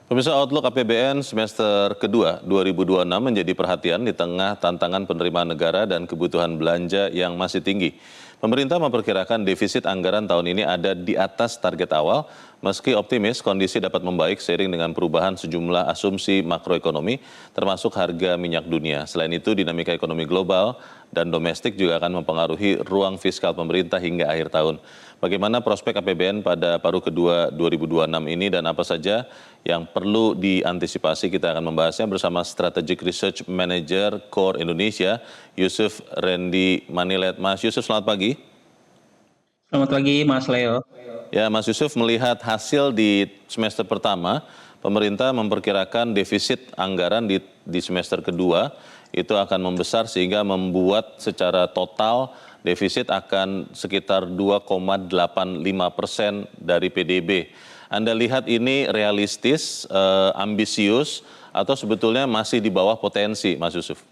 Pemirsa, Outlook APBN semester kedua 2026 menjadi perhatian di tengah tantangan penerimaan negara dan kebutuhan belanja yang masih tinggi. Pemerintah memperkirakan defisit anggaran tahun ini ada di atas target awal, meski optimis kondisi dapat membaik seiring dengan perubahan sejumlah asumsi makroekonomi, termasuk harga minyak dunia. Selain itu, dinamika ekonomi global dan domestik juga akan mempengaruhi ruang fiskal pemerintah hingga akhir tahun. Bagaimana prospek APBN pada paruh kedua 2026 ini dan apa saja yang perlu diantisipasi, kita akan membahasnya bersama Strategic Research Manager Core Indonesia, Yusuf Rendy Manilet. Mas Yusuf, selamat pagi. Selamat pagi, Mas Leo. Ya, Mas Yusuf, melihat hasil di semester pertama, pemerintah memperkirakan defisit anggaran di semester kedua itu akan membesar sehingga membuat secara total defisit akan sekitar 2,85% dari PDB. Anda lihat ini realistis, ambisius, atau sebetulnya masih di bawah potensi, Mas Yusuf?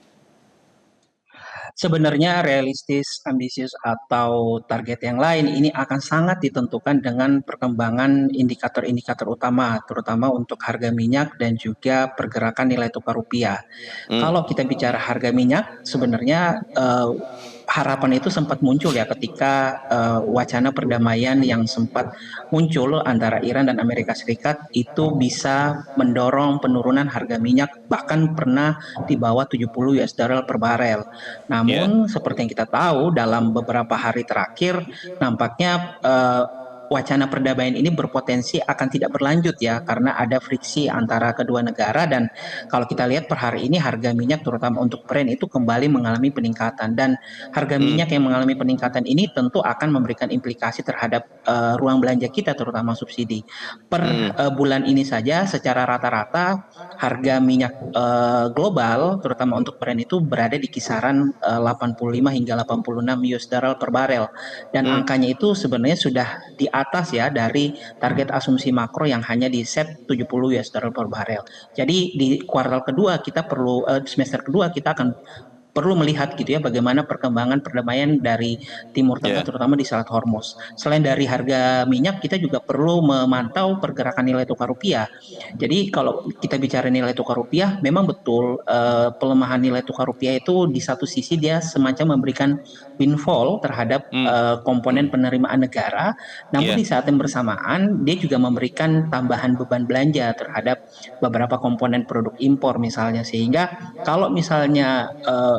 Sebenarnya realistis, ambisius, atau target yang lain ini akan sangat ditentukan dengan perkembangan indikator-indikator utama, terutama untuk harga minyak dan juga pergerakan nilai tukar rupiah. Kalau kita bicara harga minyak, sebenarnya harapan itu sempat muncul ya ketika wacana perdamaian yang sempat muncul antara Iran dan Amerika Serikat itu bisa mendorong penurunan harga minyak bahkan pernah di bawah 70 US dollar per barel. Namun seperti yang kita tahu dalam beberapa hari terakhir nampaknya wacana perdamaian ini berpotensi akan tidak berlanjut ya karena ada friksi antara kedua negara, dan kalau kita lihat per hari ini harga minyak terutama untuk Brent itu kembali mengalami peningkatan, dan harga minyak yang mengalami peningkatan ini tentu akan memberikan implikasi terhadap ruang belanja kita terutama subsidi. Per bulan ini saja secara rata-rata harga minyak global terutama untuk Brent itu berada di kisaran 85 hingga 86 US dollar per barel, dan angkanya itu sebenarnya sudah di atas ya dari target asumsi makro yang hanya di set 70 US dollar per barel. Jadi di kuartal kedua kita perlu semester kedua kita akan perlu melihat gitu ya bagaimana perkembangan perdamaian dari Timur Tengah terutama di Selat Hormuz. Selain dari harga minyak, kita juga perlu memantau pergerakan nilai tukar rupiah. Jadi kalau kita bicara nilai tukar rupiah, memang betul pelemahan nilai tukar rupiah itu di satu sisi dia semacam memberikan windfall terhadap komponen penerimaan negara, namun di saat yang bersamaan dia juga memberikan tambahan beban belanja terhadap beberapa komponen produk impor misalnya, sehingga kalau misalnya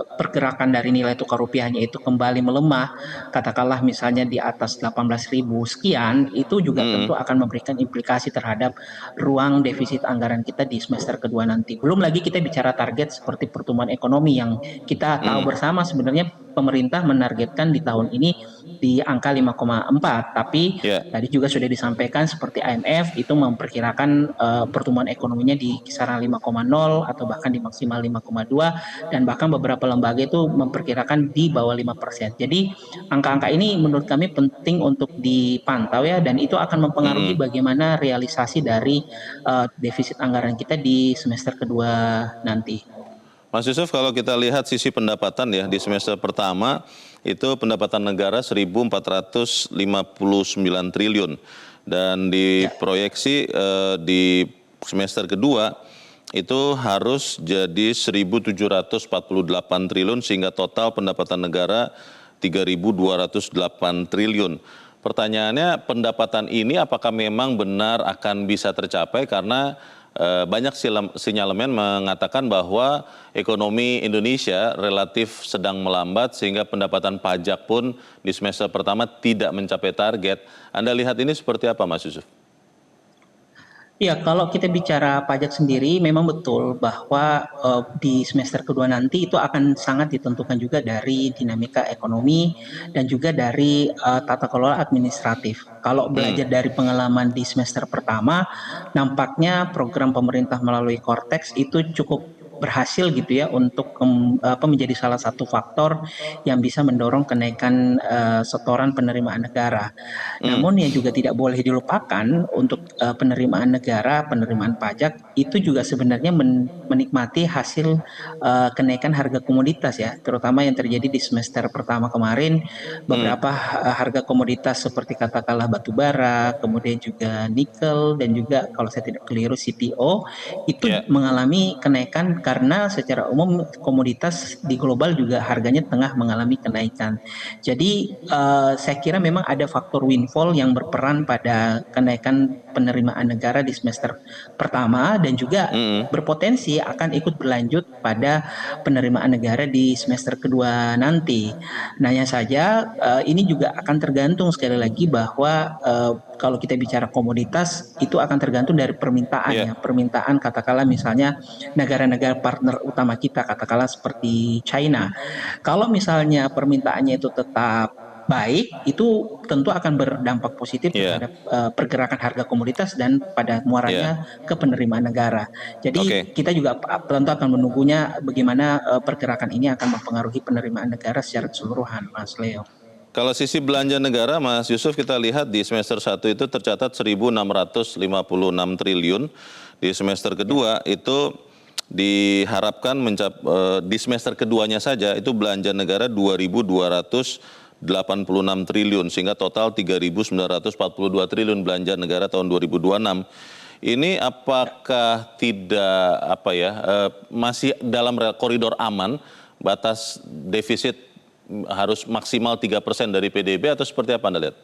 pergerakan dari nilai tukar rupiahnya itu kembali melemah, katakanlah misalnya di atas 18.000 sekian, itu juga tentu akan memberikan implikasi terhadap ruang defisit anggaran kita di semester kedua nanti. Belum lagi kita bicara target seperti pertumbuhan ekonomi yang kita tahu bersama sebenarnya pemerintah menargetkan di tahun ini di angka 5,4, tapi tadi juga sudah disampaikan seperti IMF itu memperkirakan pertumbuhan ekonominya di kisaran 5,0 atau bahkan di maksimal 5,2, dan bahkan beberapa lembaga itu memperkirakan di bawah 5%. Jadi angka-angka ini menurut kami penting untuk dipantau ya, dan itu akan mempengaruhi bagaimana realisasi dari defisit anggaran kita di semester kedua nanti. Mas Yusuf, kalau kita lihat sisi pendapatan ya di semester pertama itu pendapatan negara 1.459 triliun dan diproyeksi di semester kedua itu harus jadi 1.748 triliun sehingga total pendapatan negara 3.208 triliun. Pertanyaannya, pendapatan ini apakah memang benar akan bisa tercapai karena banyak sinyalemen mengatakan bahwa ekonomi Indonesia relatif sedang melambat sehingga pendapatan pajak pun di semester pertama tidak mencapai target. Anda lihat ini seperti apa, Mas Yusuf? Ya, kalau kita bicara pajak sendiri, memang betul bahwa di semester kedua nanti itu akan sangat ditentukan juga dari dinamika ekonomi dan juga dari tata kelola administratif. Kalau belajar dari pengalaman di semester pertama, nampaknya program pemerintah melalui Cortex itu cukup berhasil gitu ya untuk menjadi salah satu faktor yang bisa mendorong kenaikan setoran penerimaan negara. Hmm, Namun yang juga tidak boleh dilupakan untuk penerimaan negara, penerimaan pajak itu juga sebenarnya menikmati hasil kenaikan harga komoditas ya, terutama yang terjadi di semester pertama kemarin. hmm, Beberapa harga komoditas seperti katakanlah batu bara, kemudian juga nikel dan juga kalau saya tidak keliru CPO itu ya, mengalami kenaikan karena secara umum komoditas di global juga harganya tengah mengalami kenaikan. Jadi saya kira memang ada faktor windfall yang berperan pada kenaikan penerimaan negara di semester pertama dan juga hmm, berpotensi akan ikut berlanjut pada penerimaan negara di semester kedua nanti. Nah, hanya saja ini juga akan tergantung sekali lagi bahwa kalau kita bicara komoditas itu akan tergantung dari permintaan ya, ya. Permintaan katakanlah misalnya negara-negara partner utama kita katakanlah seperti China. Kalau misalnya permintaannya itu tetap baik, itu tentu akan berdampak positif ya, terhadap pergerakan harga komoditas dan pada ya. muaranya ke penerimaan negara. Jadi Oke. kita juga tentu akan menunggunya bagaimana pergerakan ini akan mempengaruhi penerimaan negara secara keseluruhan, Mas Leo. Kalau sisi belanja negara, Mas Yusuf, kita lihat di semester 1 itu tercatat 1.656 triliun. Di semester Ya. kedua itu diharapkan di semester keduanya saja itu belanja negara 2.286 triliun sehingga total 3.942 triliun belanja negara tahun 2026. Ini apakah tidak masih dalam koridor aman batas defisit harus maksimal 3% dari PDB atau seperti apa Anda lihat?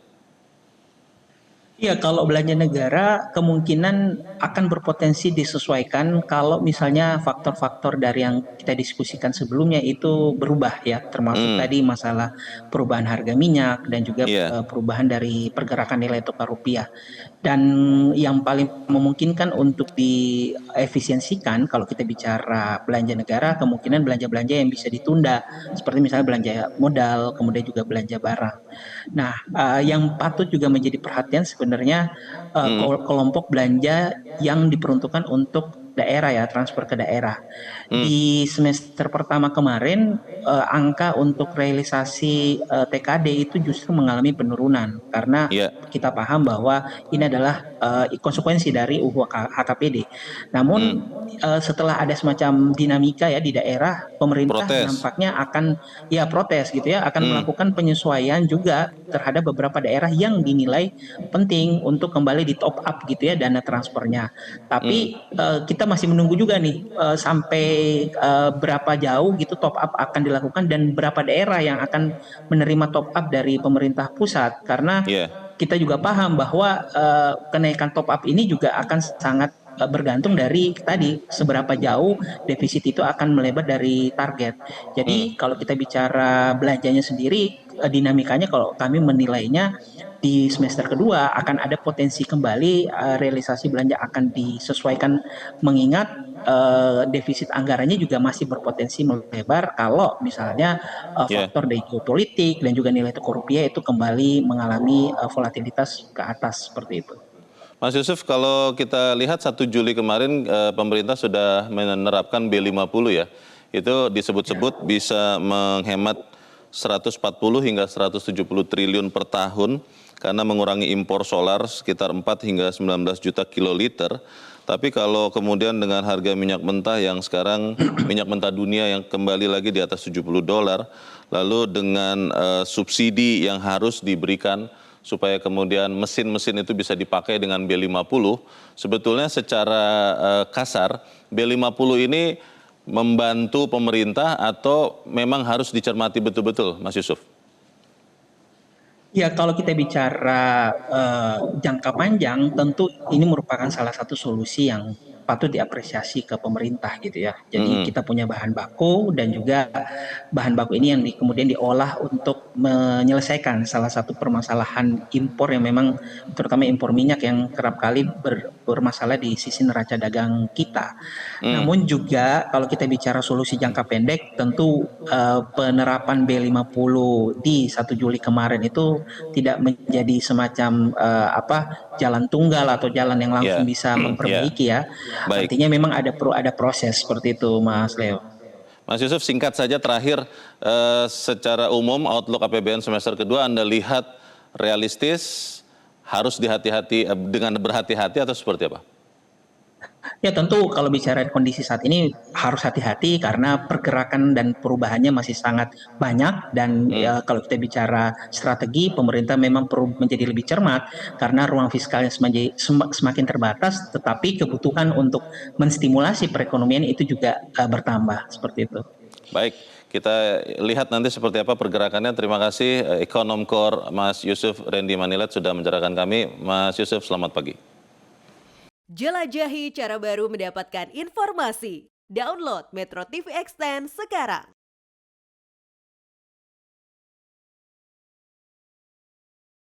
Iya, kalau belanja negara kemungkinan akan berpotensi disesuaikan kalau misalnya faktor-faktor dari yang kita diskusikan sebelumnya itu berubah ya, termasuk Hmm, tadi masalah perubahan harga minyak dan juga iya, perubahan dari pergerakan nilai tukar rupiah. Dan yang paling memungkinkan untuk diefisiensikan kalau kita bicara belanja negara, kemungkinan belanja-belanja yang bisa ditunda, seperti misalnya belanja modal, kemudian juga belanja barang. Nah, yang patut juga menjadi perhatian sebenarnya hmm, kelompok belanja yang diperuntukkan untuk daerah ya, transfer ke daerah. hmm, Di semester pertama kemarin angka untuk realisasi TKD itu justru mengalami penurunan karena iya, kita paham bahwa ini adalah konsekuensi dari UU HKPD. hmm, Namun setelah ada semacam dinamika ya di daerah, pemerintah protes, nampaknya akan ya protes gitu ya, akan hmm, melakukan penyesuaian juga terhadap beberapa daerah yang dinilai penting untuk kembali di top up gitu ya dana transfernya. hmm, Tapi kita masih menunggu juga nih sampai berapa jauh gitu top up akan dilakukan dan berapa daerah yang akan menerima top up dari pemerintah pusat karena iya, kita juga paham bahwa kenaikan top up ini juga akan sangat bergantung dari tadi seberapa jauh defisit itu akan melebar dari target. hmm, Jadi kalau kita bicara belanjanya sendiri, dinamikanya kalau kami menilainya di semester kedua akan ada potensi kembali realisasi belanja akan disesuaikan mengingat defisit anggarannya juga masih berpotensi melebar kalau misalnya iya. faktor dari geopolitik dan juga nilai tukar rupiah itu kembali mengalami volatilitas ke atas seperti itu. Mas Yusuf, kalau kita lihat 1 Juli kemarin pemerintah sudah menerapkan B50 ya. Itu Ya. disebut-sebut bisa menghemat 140 hingga 170 triliun per tahun karena mengurangi impor solar sekitar 4 hingga 19 juta kiloliter. Tapi kalau kemudian dengan harga minyak mentah yang sekarang minyak mentah dunia yang kembali lagi di atas $70, lalu dengan subsidi yang harus diberikan supaya kemudian mesin-mesin itu bisa dipakai dengan B50, sebetulnya secara kasar B50 ini membantu pemerintah atau memang harus dicermati betul-betul, Mas Yusuf? Ya, kalau kita bicara jangka panjang, tentu ini merupakan salah satu solusi yang patut diapresiasi ke pemerintah gitu ya. Jadi Mm-mm. kita punya bahan baku dan juga bahan baku ini yang kemudian diolah untuk menyelesaikan salah satu permasalahan impor yang memang terutama impor minyak yang kerap kali bermasalah di sisi neraca dagang kita. Mm. Namun juga kalau kita bicara solusi jangka pendek, tentu penerapan B50 di 1 Juli kemarin itu tidak menjadi semacam jalan tunggal atau jalan yang langsung Ya, bisa ya, memperbaiki ya. Baik. Artinya memang ada proses seperti itu, Mas Leo. Mas Yusuf, singkat saja terakhir, secara umum outlook APBN semester kedua Anda lihat realistis, harus dengan berhati-hati atau seperti apa? Ya tentu kalau bicara kondisi saat ini harus hati-hati karena pergerakan dan perubahannya masih sangat banyak dan kalau kita bicara strategi pemerintah memang perlu menjadi lebih cermat karena ruang fiskalnya semakin terbatas tetapi kebutuhan untuk menstimulasi perekonomian itu juga bertambah seperti itu. Baik, kita lihat nanti seperti apa pergerakannya. Terima kasih Ekonom Core Mas Yusuf Rendy Manilat sudah mencerahkan kami. Mas Yusuf, selamat pagi. Jelajahi cara baru mendapatkan informasi. Download Metro TV Extend sekarang.